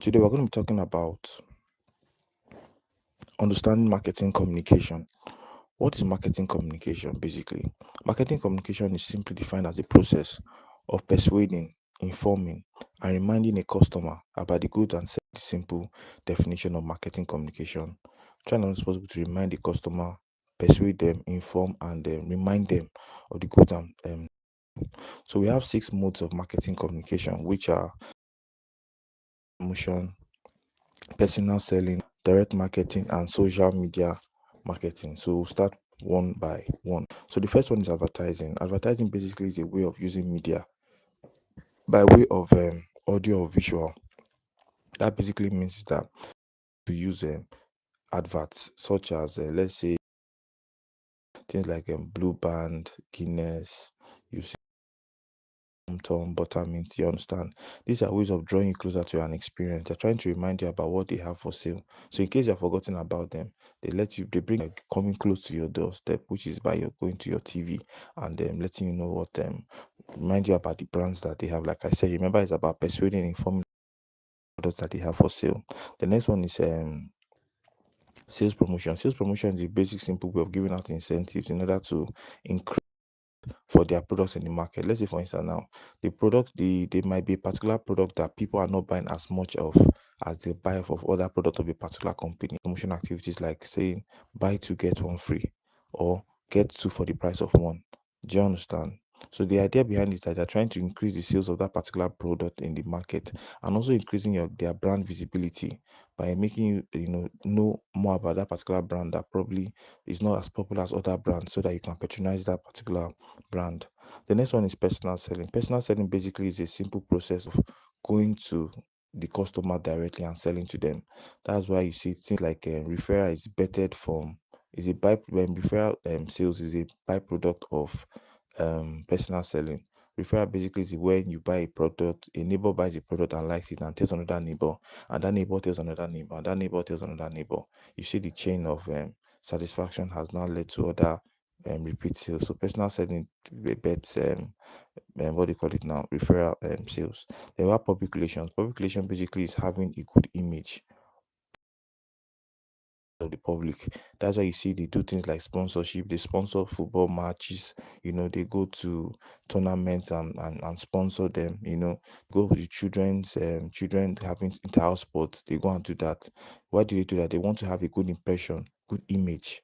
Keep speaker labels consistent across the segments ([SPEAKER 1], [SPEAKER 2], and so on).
[SPEAKER 1] Today we're going to be talking about understanding marketing communication. What is marketing communication basically? Marketing communication is simply defined as a process of persuading, informing, and reminding a customer about the good and simple definition of marketing communication. Trying as possible to remind the customer, persuade them, inform, and remind them of the good and so we have six modes of marketing communication, which are promotion, personal selling, direct marketing, and social media marketing. So we'll start one by one. So the first one is advertising. Advertising basically is a way of using media by way of audio or visual. That basically means that to use adverts such as let's say things like Blue Band, Guinness, you see Tom, Buttermint, you understand? These are ways of drawing you closer to an experience. They're trying to remind you about what they have for sale. So in case you've forgotten about them, they bring like coming close to your doorstep, which is by your going to your TV and letting you know what remind you about the brands that they have. Like I said, remember it's about persuading, informing products that they have for sale. The next one is sales promotion. Sales promotion is a basic simple way of giving out incentives in order to increase for their products in the market. Let's say, for instance, now there might be a particular product that people are not buying as much of as they buy of other product of a particular company. Promotion activities like saying buy two get one free or get two for the price of one. Do you understand? So the idea behind is that they're trying to increase the sales of that particular product in the market and also increasing their brand visibility by making you know more about that particular brand that probably is not as popular as other brands so that you can patronize that particular brand. The next one is personal selling. Personal selling basically is a simple process of going to the customer directly and selling to them. That's why you see things like referral is bettered from is a by when referral sales is a byproduct of personal selling. Referral basically is when you buy a product, a neighbor buys a product and likes it and tells another neighbor, and that neighbor tells another neighbor, and that neighbor tells another neighbor. You see the chain of satisfaction has now led to other repeat sales. So personal selling bets what do you call it now? Referral sales. There are public relations. Public relations basically is having a good image of the public. That's why you see they do things like sponsorship. They sponsor football matches. They go to tournaments and sponsor them. Go with the children having inter-house sports. They go and do that. Why do they do that? They want to have a good impression, good image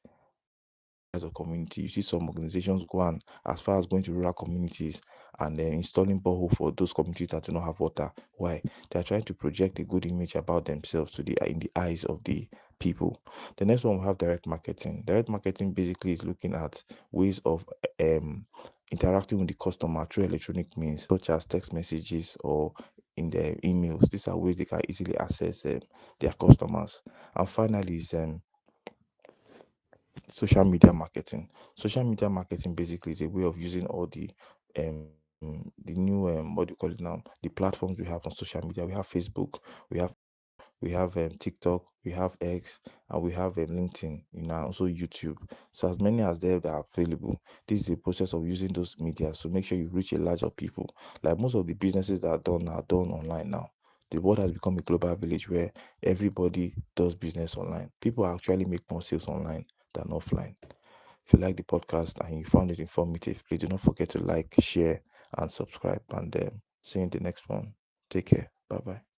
[SPEAKER 1] as a community. You see some organizations go on as far as going to rural communities and installing borehole for those communities that do not have water. Why? They are trying to project a good image about themselves to the in the eyes of the people. The next one we have direct marketing. Direct marketing basically is looking at ways of interacting with the customer through electronic means such as text messages or in their emails. These are ways they can easily access their customers. And finally is social media marketing. Social media marketing basically is a way of using all the new what do you call it now? The platforms we have on social media. We have Facebook, we have TikTok, we have X, and we have LinkedIn, also YouTube. So as many as there that are available, this is the process of using those media to make sure you reach a larger people. Like most of the businesses that are done online now. The world has become a global village where everybody does business online. People actually make more sales online than offline. If you like the podcast and you found it informative, please do not forget to like, share, and subscribe. And see you in the next one. Take care. Bye bye.